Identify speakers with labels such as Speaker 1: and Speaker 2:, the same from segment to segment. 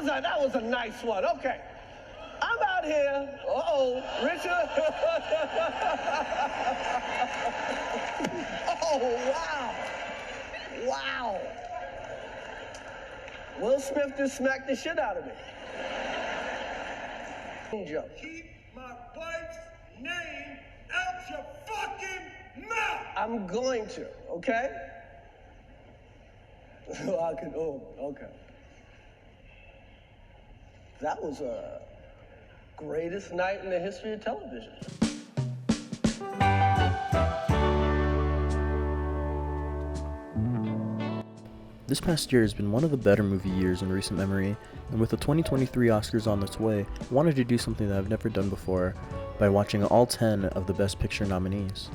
Speaker 1: That was a nice one. Okay. I'm out here. Uh-oh, Richard. Oh, wow. Wow. Will Smith just smacked the shit out of me.
Speaker 2: Keep my wife's name out your fucking mouth.
Speaker 1: I'm going to, okay? Okay. That was a greatest night in the history of television.
Speaker 3: This past year has been one of the better movie years in recent memory, and with the 2023 Oscars on its way, I wanted to do something that I've never done before by watching all 10 of the Best Picture nominees.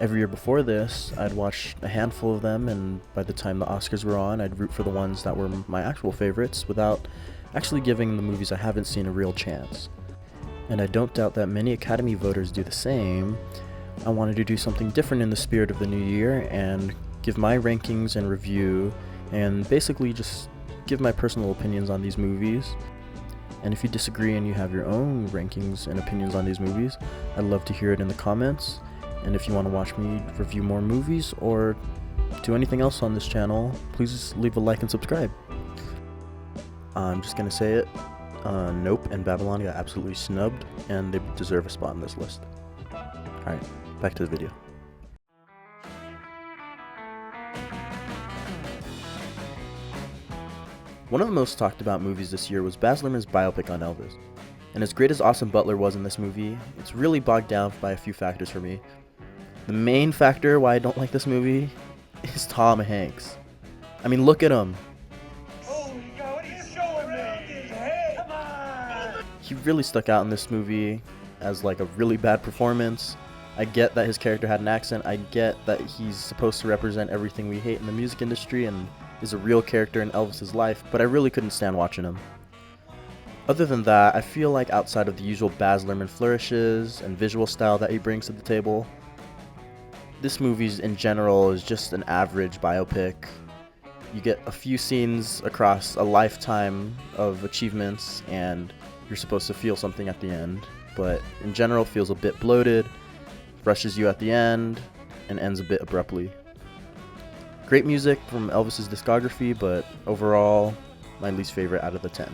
Speaker 3: Every year before this, I'd watch a handful of them, and by the time the Oscars were on, I'd root for the ones that were my actual favorites without actually giving the movies I haven't seen a real chance. And I don't doubt that many Academy voters do the same. I wanted to do something different in the spirit of the new year and give my rankings and review, and basically just give my personal opinions on these movies. And if you disagree and you have your own rankings and opinions on these movies, I'd love to hear it in the comments. And if you want to watch me review more movies or do anything else on this channel, please leave a like and subscribe. I'm just gonna say it, Nope and Babylon got absolutely snubbed, and they deserve a spot on this list. Alright, back to the video. One of the most talked about movies this year was Baz Luhrmann's biopic on Elvis. And as great as Austin Butler was in this movie, it's really bogged down by a few factors for me. The main factor why I don't like this movie is Tom Hanks. I mean, look at him.
Speaker 2: Holy God, what are you showing me? Hey, come on!
Speaker 3: He really stuck out in this movie as like a really bad performance. I get that his character had an accent. I get that he's supposed to represent everything we hate in the music industry and is a real character in Elvis's life, but I really couldn't stand watching him. Other than that, I feel like outside of the usual Baz Luhrmann flourishes and visual style that he brings to the table, this movie in general is just an average biopic. You get a few scenes across a lifetime of achievements and you're supposed to feel something at the end, but in general feels a bit bloated, rushes you at the end, and ends a bit abruptly. Great music from Elvis's discography, but overall, my least favorite out of the 10.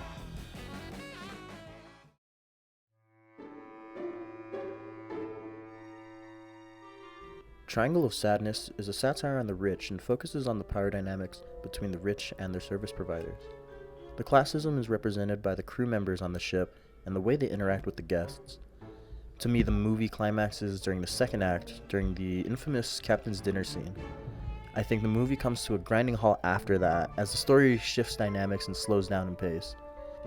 Speaker 3: Triangle of Sadness is a satire on the rich and focuses on the power dynamics between the rich and their service providers. The classism is represented by the crew members on the ship and the way they interact with the guests. To me, the movie climaxes during the second act, during the infamous captain's dinner scene. I think the movie comes to a grinding halt after that, as the story shifts dynamics and slows down in pace.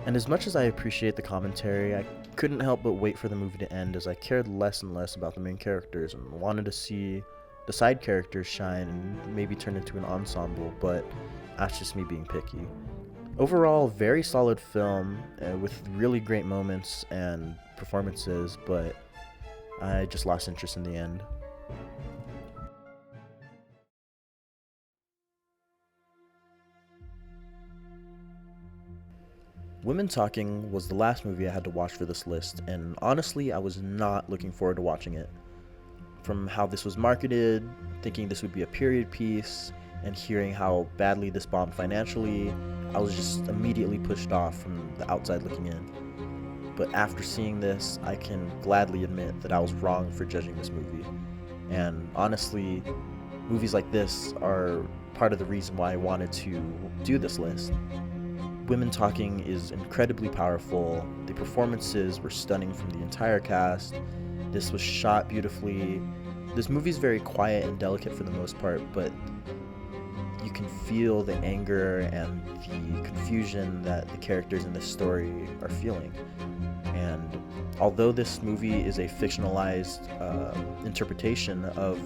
Speaker 3: And as much as I appreciate the commentary, I couldn't help but wait for the movie to end, as I cared less and less about the main characters and wanted to see the side characters shine and maybe turn into an ensemble, but that's just me being picky. Overall, very solid film with really great moments and performances, but I just lost interest in the end. Women Talking was the last movie I had to watch for this list, and honestly, I was not looking forward to watching it. From how this was marketed, thinking this would be a period piece, and hearing how badly this bombed financially, I was just immediately pushed off from the outside looking in. But after seeing this, I can gladly admit that I was wrong for judging this movie. And honestly, movies like this are part of the reason why I wanted to do this list. Women Talking is incredibly powerful. The performances were stunning from the entire cast. This was shot beautifully. This movie's very quiet and delicate for the most part, but you can feel the anger and the confusion that the characters in this story are feeling. And although this movie is a fictionalized interpretation of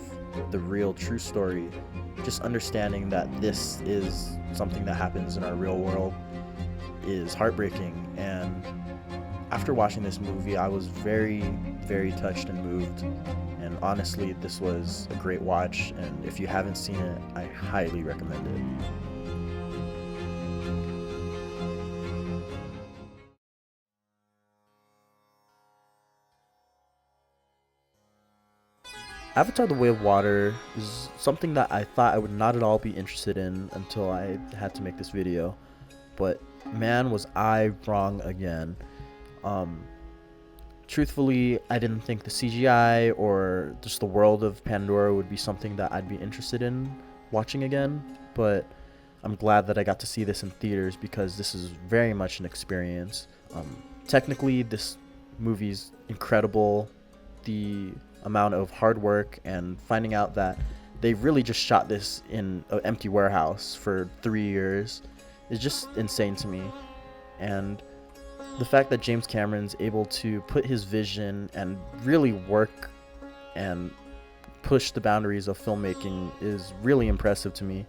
Speaker 3: the real true story, just understanding that this is something that happens in our real world is heartbreaking. And after watching this movie, I was very, very touched and moved. And honestly, this was a great watch, and if you haven't seen it, I highly recommend it. Avatar: The Way of Water is something that I thought I would not at all be interested in until I had to make this video. But man, was I wrong again. Truthfully, I didn't think the CGI or just the world of Pandora would be something that I'd be interested in watching again, but I'm glad that I got to see this in theaters because this is very much an experience. Technically, this movie's incredible. The amount of hard work and finding out that they really just shot this in an empty warehouse for 3 years is just insane to me. And the fact that James Cameron's able to put his vision and really work and push the boundaries of filmmaking is really impressive to me.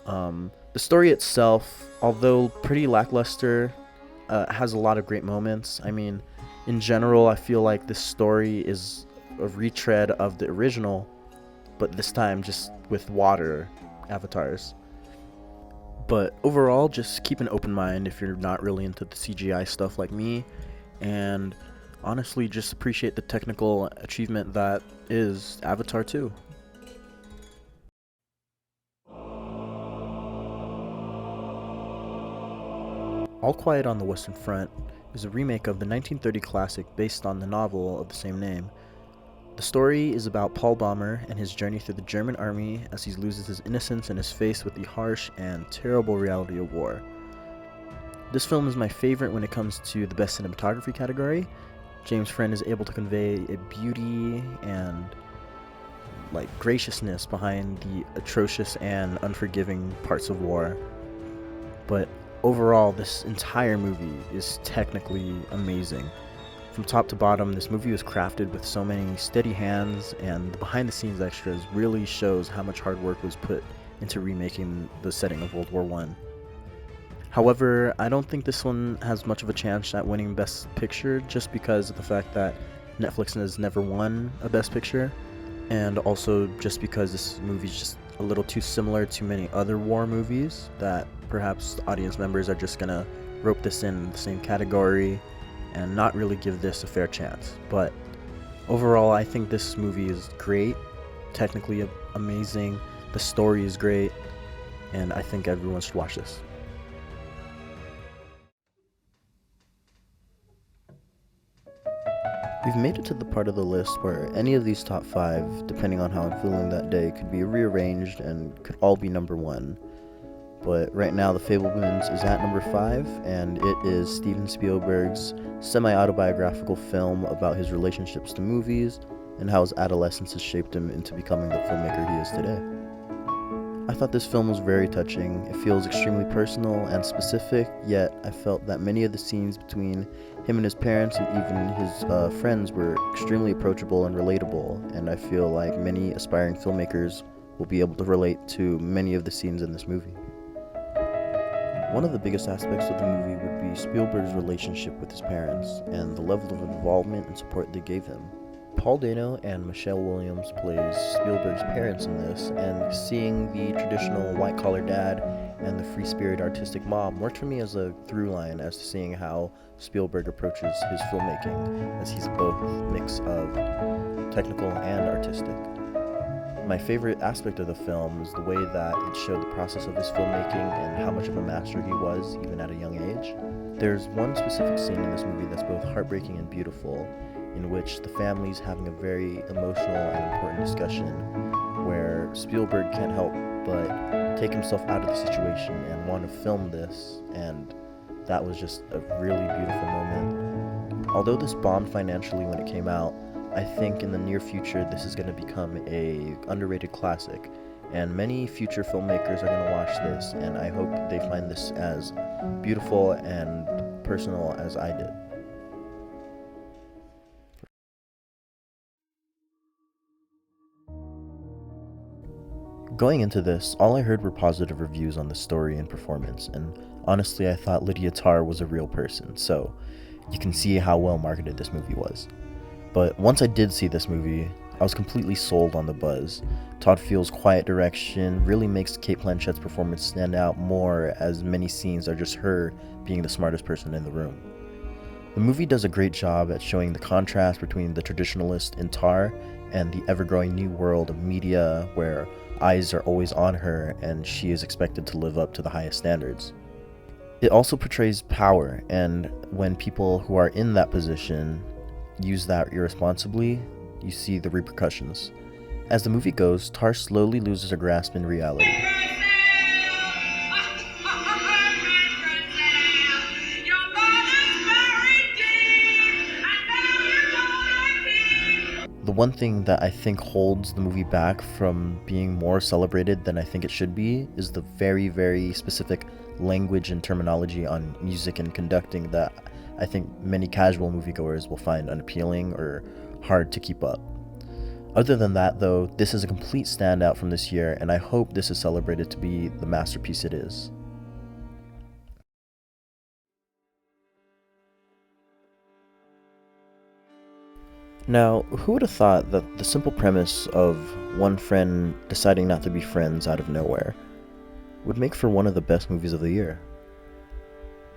Speaker 3: The story itself, although pretty lackluster, has a lot of great moments. I mean, in general, I feel like this story is a retread of the original, but this time just with water avatars. But overall, just keep an open mind if you're not really into the CGI stuff like me, and honestly just appreciate the technical achievement that is Avatar 2. All Quiet on the Western Front is a remake of the 1930 classic based on the novel of the same name. The story is about Paul Baumer and his journey through the German army as he loses his innocence and is faced with the harsh and terrible reality of war. This film is my favorite when it comes to the best cinematography category. James Friend is able to convey a beauty and graciousness behind the atrocious and unforgiving parts of war. But overall, this entire movie is technically amazing. From top to bottom, this movie was crafted with so many steady hands, and the behind-the-scenes extras really shows how much hard work was put into remaking the setting of World War I. However, I don't think this one has much of a chance at winning Best Picture just because of the fact that Netflix has never won a Best Picture, and also just because this movie's just a little too similar to many other war movies that perhaps the audience members are just gonna rope this in the same category and not really give this a fair chance. But overall, I think this movie is great, technically amazing, the story is great, and I think everyone should watch this. We've made it to the part of the list where any of these top 5, depending on how I'm feeling that day, could be rearranged and could all be number 1. But right now, The Fabelmans is at number 5, and it is Steven Spielberg's semi-autobiographical film about his relationships to movies and how his adolescence has shaped him into becoming the filmmaker he is today. I thought this film was very touching. It feels extremely personal and specific, yet I felt that many of the scenes between him and his parents and even his friends were extremely approachable and relatable, and I feel like many aspiring filmmakers will be able to relate to many of the scenes in this movie. One of the biggest aspects of the movie would be Spielberg's relationship with his parents and the level of involvement and support they gave him. Paul Dano and Michelle Williams plays Spielberg's parents in this, and seeing the traditional white-collar dad and the free-spirit artistic mom worked for me as a through line as to seeing how Spielberg approaches his filmmaking, as he's both a mix of technical and artistic. My favorite aspect of the film is the way that it showed the process of his filmmaking and how much of a master he was, even at a young age. There's one specific scene in this movie that's both heartbreaking and beautiful, in which the family's having a very emotional and important discussion where Spielberg can't help but take himself out of the situation and want to film this, and that was just a really beautiful moment. Although this bombed financially when it came out, I think in the near future this is going to become a underrated classic, and many future filmmakers are going to watch this, and I hope they find this as beautiful and personal as I did. Going into this, all I heard were positive reviews on the story and performance, and honestly I thought Lydia Tarr was a real person, so you can see how well marketed this movie was. But once I did see this movie, I was completely sold on the buzz. Todd Field's quiet direction really makes Cate Blanchett's performance stand out more, as many scenes are just her being the smartest person in the room. The movie does a great job at showing the contrast between the traditionalist in Tar and the ever-growing new world of media where eyes are always on her and she is expected to live up to the highest standards. It also portrays power, and when people who are in that position use that irresponsibly, you see the repercussions. As the movie goes, Tar slowly loses her grasp in reality. The one thing that I think holds the movie back from being more celebrated than I think it should be is the very, very specific language and terminology on music and conducting that I think many casual moviegoers will find unappealing or hard to keep up. Other than that, though, this is a complete standout from this year, and I hope this is celebrated to be the masterpiece it is. Now, who would have thought that the simple premise of one friend deciding not to be friends out of nowhere would make for one of the best movies of the year?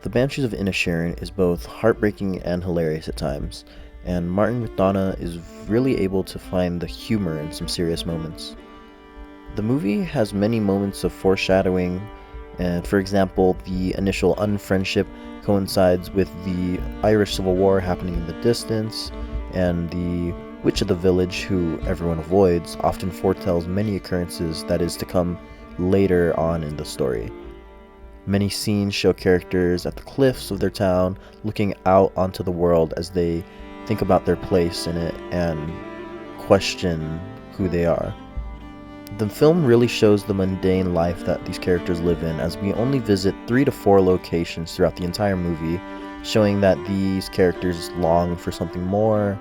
Speaker 3: The Banshees of Inisherin is both heartbreaking and hilarious at times, and Martin McDonagh is really able to find the humor in some serious moments. The movie has many moments of foreshadowing, and for example, the initial unfriendship coincides with the Irish Civil War happening in the distance, and the Witch of the Village, who everyone avoids, often foretells many occurrences that is to come later on in the story. Many scenes show characters at the cliffs of their town looking out onto the world as they think about their place in it and question who they are. The film really shows the mundane life that these characters live in, as we only visit 3 to 4 locations throughout the entire movie, showing that these characters long for something more,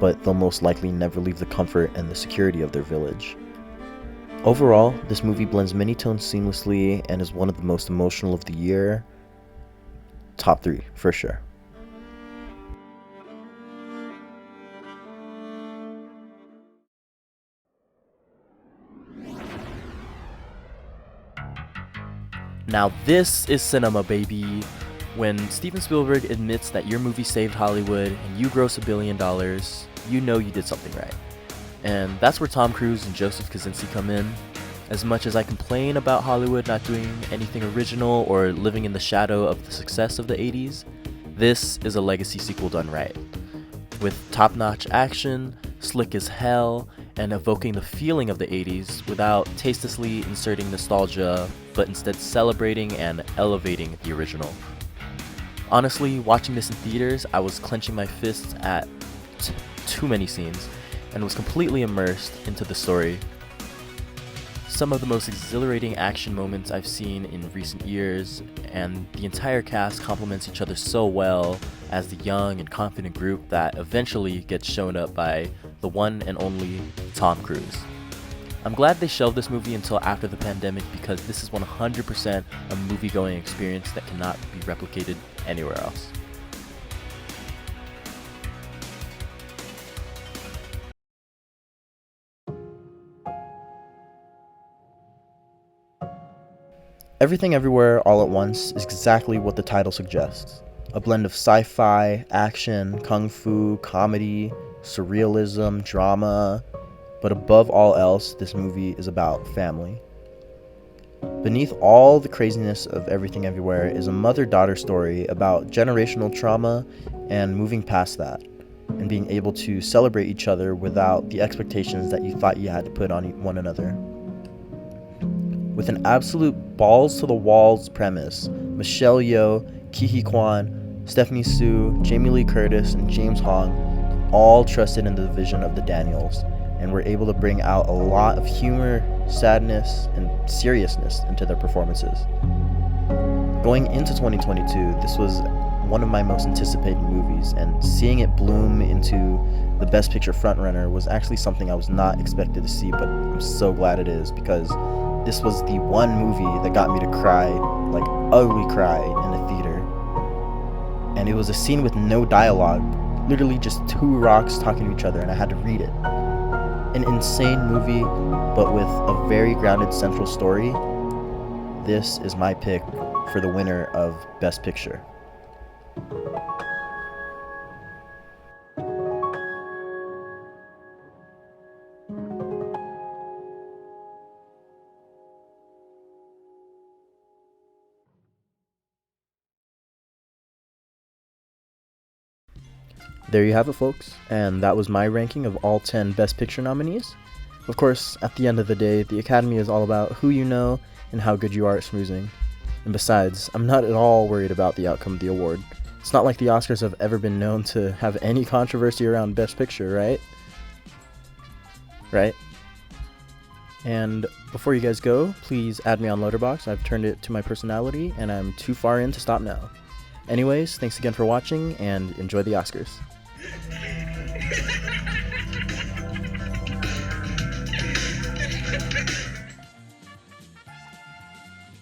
Speaker 3: but they'll most likely never leave the comfort and the security of their village. Overall, this movie blends many tones seamlessly and is one of the most emotional of the year. Top 3, for sure.
Speaker 4: Now this is cinema, baby. When Steven Spielberg admits that your movie saved Hollywood and you gross $1 billion, you know you did something right. And that's where Tom Cruise and Joseph Kosinski come in. As much as I complain about Hollywood not doing anything original or living in the shadow of the success of the 80s, this is a legacy sequel done right. With top-notch action, slick as hell, and evoking the feeling of the 80s without tastelessly inserting nostalgia, but instead celebrating and elevating the original. Honestly, watching this in theaters, I was clenching my fists at too many scenes and was completely immersed into the story. Some of the most exhilarating action moments I've seen in recent years, and the entire cast complements each other so well as the young and confident group that eventually gets shown up by the one and only Tom Cruise. I'm glad they shelved this movie until after the pandemic, because this is 100% a movie-going experience that cannot be replicated anywhere else.
Speaker 3: Everything Everywhere All at Once is exactly what the title suggests. A blend of sci-fi, action, kung fu, comedy, surrealism, drama, but above all else, this movie is about family. Beneath all the craziness of Everything Everywhere is a mother-daughter story about generational trauma and moving past that, and being able to celebrate each other without the expectations that you thought you had to put on one another. With an absolute balls-to-the-walls premise, Michelle Yeoh, Ke Kwan, Stephanie Sue, Jamie Lee Curtis, and James Hong all trusted in the vision of the Daniels, and were able to bring out a lot of humor, sadness, and seriousness into their performances. Going into 2022, this was one of my most anticipated movies, and seeing it bloom into the Best Picture frontrunner was actually something I was not expected to see, but I'm so glad it is, because this was the one movie that got me to cry, like ugly cry, in the theater. And it was a scene with no dialogue, literally just 2 rocks talking to each other, and I had to read it. An insane movie, but with a very grounded central story. This is my pick for the winner of Best Picture. There you have it, folks, and that was my ranking of all 10 Best Picture nominees. Of course, at the end of the day, the Academy is all about who you know and how good you are at schmoozing. And besides, I'm not at all worried about the outcome of the award. It's not like the Oscars have ever been known to have any controversy around Best Picture, right? Right? And before you guys go, please add me on Letterboxd. I've turned it to my personality, and I'm too far in to stop now. Anyways, thanks again for watching, and enjoy the Oscars.